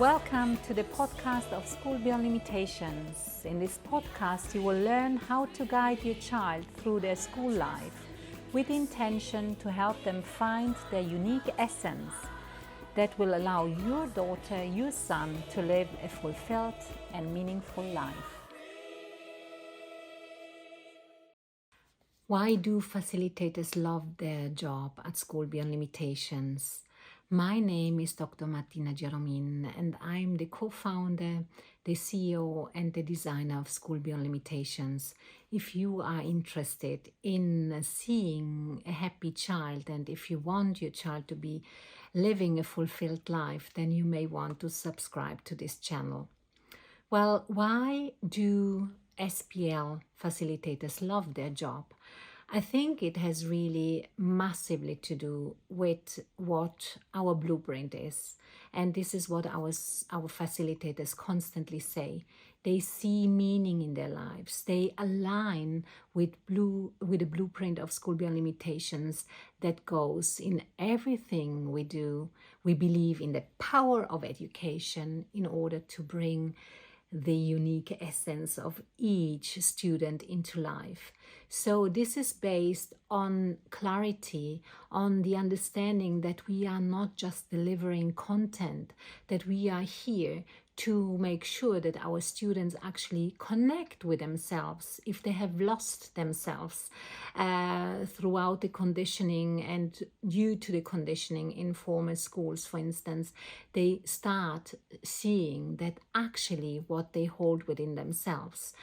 Welcome to the podcast of School Beyond Limitations. In this podcast, you will learn how to guide your child through their school life with the intention to help them find their unique essence that will allow your daughter, your son to live a fulfilled and meaningful life. Why do facilitators love their job at School Beyond Limitations? My name is Dr. Martina and I'm the co-founder, the CEO and the designer of School Beyond Limitations. If you are interested in seeing a happy child and if you want your child to be living a fulfilled life, then you may want to subscribe to this channel. Well, why do SPL facilitators love their job? I think it has really massively to do with what our blueprint is. And this is what our facilitators constantly say. They see meaning in their lives. They align with the blueprint of School Beyond Limitations that goes in everything we do. We believe in the power of education in order to bring the unique essence of each student into life. So this is based on clarity, on the understanding that we are not just delivering content, that we are here to make sure that our students actually connect with themselves if they have lost themselves throughout the conditioning and due to the conditioning in former schools, for instance, they start seeing that actually what they hold within themselves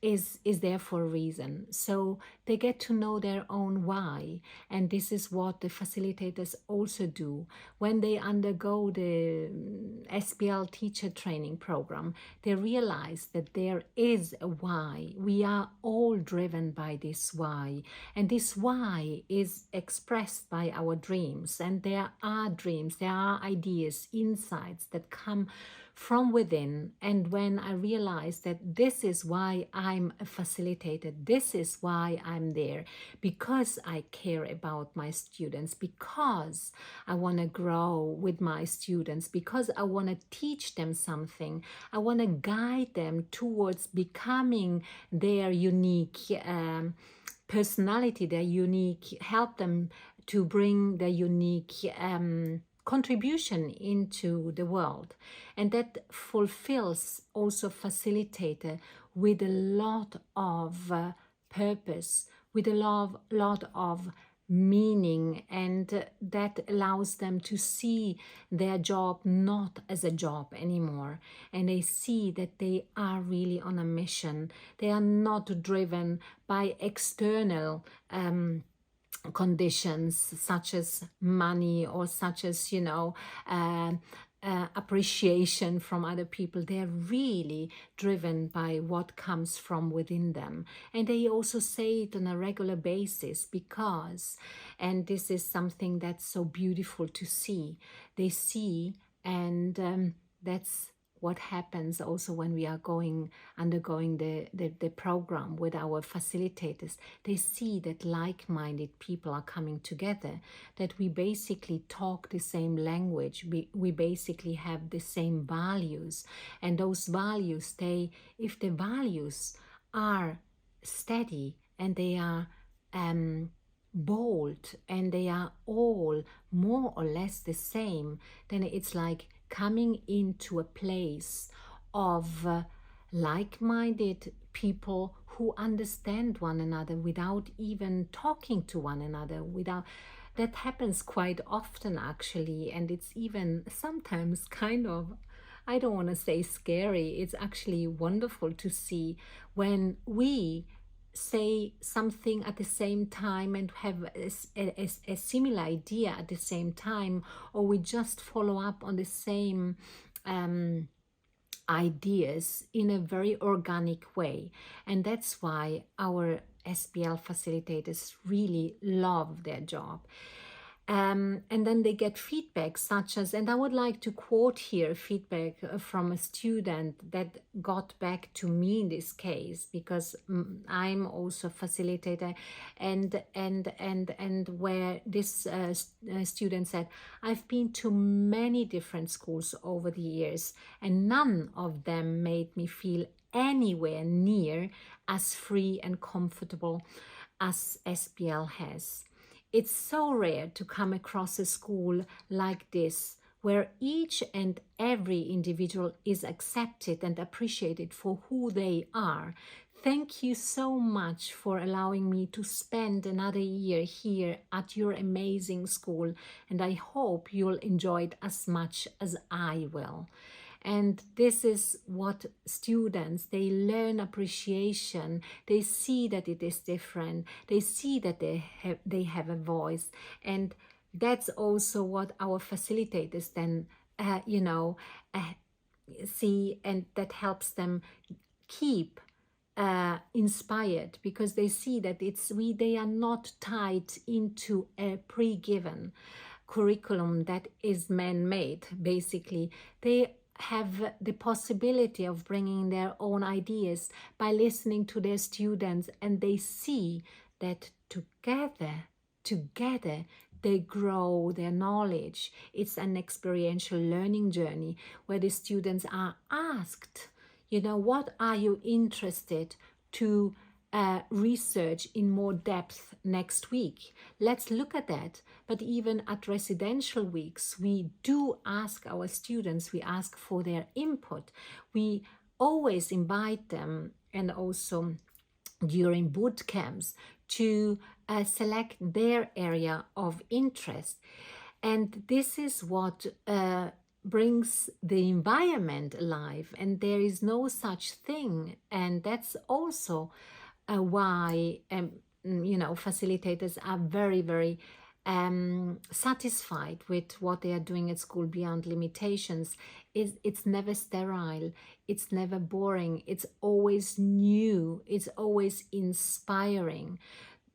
is there for a reason. So they get to know their own why, and this is what the facilitators also do when they undergo the SPL teacher training program. They realize that there is a why. We are all driven by this why, and this why is expressed by our dreams. And there are dreams, there are ideas, insights that come from within. And when I realize that this is why I'm a facilitator, this is why I'm there, because I care about my students, because I want to grow with my students, because I want to teach them something, I want to guide them towards becoming their unique personality, their unique, help them to bring their unique contribution into the world. And that fulfills also facilitator with a lot of purpose, with a lot of meaning, and that allows them to see their job not as a job anymore, and they see that they are really on a mission. They are not driven by external conditions such as money or such as appreciation from other people. They're really driven by what comes from within them, and they also say it on a regular basis because, and this is something that's so beautiful to see, they see, and that's what happens also when we are undergoing the program with our facilitators. They see that like-minded people are coming together, that we basically talk the same language, we basically have the same values, and those values, if the values are steady and they are bold and they are all more or less the same, then it's like coming into a place of like-minded people who understand one another without even talking to one another. That happens quite often actually, and it's even sometimes kind of, I don't want to say scary, it's actually wonderful to see when we say something at the same time and have a similar idea at the same time, or we just follow up on the same ideas in a very organic way. And that's why our SPL facilitators really love their job. And then they get feedback such as, and I would like to quote here feedback from a student that got back to me in this case, because I'm also a facilitator, and where this student said, I've been to many different schools over the years, and none of them made me feel anywhere near as free and comfortable as SPL has. It's so rare to come across a school like this, where each and every individual is accepted and appreciated for who they are. Thank you so much for allowing me to spend another year here at your amazing school, and I hope you'll enjoy it as much as I will. And this is what students, they learn appreciation. They see that it is different. They see that they have a voice. And that's also what our facilitators then, uh, see, and that helps them keep inspired, because they see that they are not tied into a pre-given curriculum that is man-made. Basically, they have the possibility of bringing their own ideas by listening to their students, and they see that together they grow their knowledge. It's an experiential learning journey where the students are asked, what are you interested to research in more depth next week? Let's look at that. But even at residential weeks, we do ask our students, we ask for their input. We always invite them, and also during boot camps, to select their area of interest. And this is what brings the environment alive, and there is no such thing. And that's also why facilitators are very, very satisfied with what they are doing at School Beyond Limitations. It's never sterile, it's never boring, it's always new, it's always inspiring.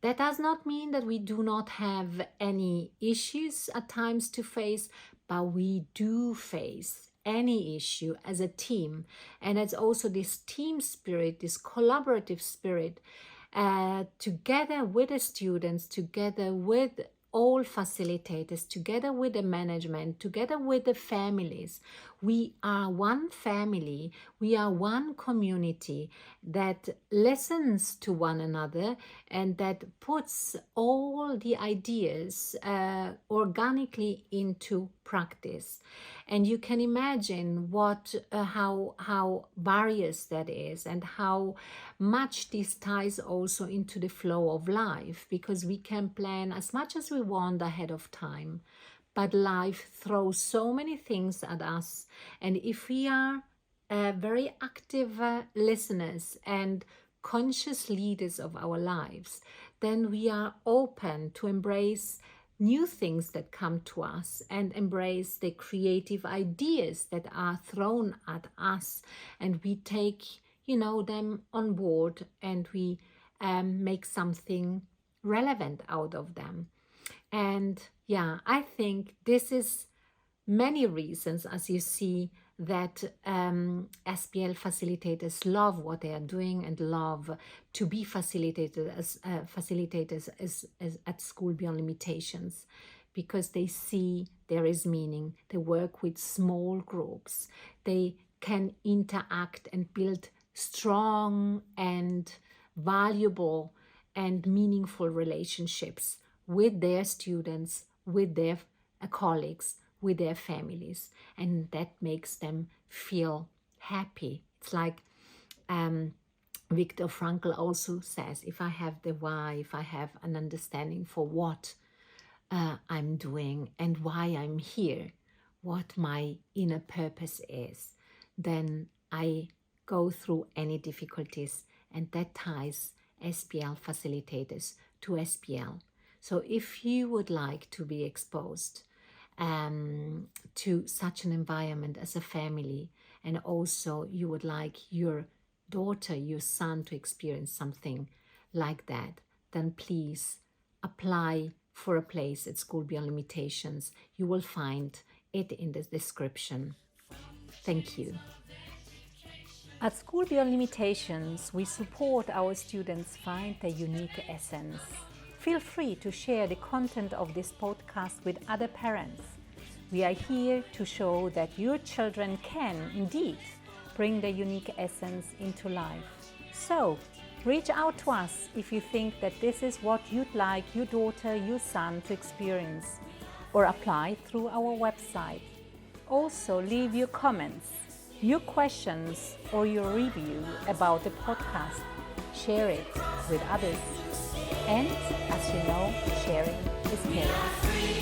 That does not mean that we do not have any issues at times to face, but we do face any issue as a team. And it's also this team spirit, this collaborative spirit, together with the students, together with all facilitators, together with the management, together with the families. We are one family, we are one community that listens to one another and that puts all the ideas organically into practice. And you can imagine how various that is, and how much this ties also into the flow of life, because we can plan as much as we want ahead of time, but life throws so many things at us. And if we are very active listeners and conscious leaders of our lives, then we are open to embrace new things that come to us and embrace the creative ideas that are thrown at us, and we take them on board, and we make something relevant out of them. And yeah, I think this is many reasons, as you see, that SPL facilitators love what they are doing and love to be facilitated as facilitators as at School Beyond Limitations, because they see there is meaning. They work with small groups. They can interact and build strong and valuable and meaningful relationships with their students, with their colleagues, with their families, and that makes them feel happy. It's like Viktor Frankl also says, if I have the why, if I have an understanding for what I'm doing and why I'm here, what my inner purpose is, then I go through any difficulties, and that ties SPL facilitators to SPL. So if you would like to be exposed to such an environment as a family, and also you would like your daughter, your son to experience something like that, then please apply for a place at School Beyond Limitations. You will find it in the description. Thank you. At School Beyond Limitations, we support our students find their unique essence. Feel free to share the content of this podcast with other parents. We are here to show that your children can, indeed, bring their unique essence into life. So, reach out to us if you think that this is what you'd like your daughter, your son to experience, or apply through our website. Also, leave your comments, your questions, or your review about the podcast. Share it with others. And as you know, sharing is caring.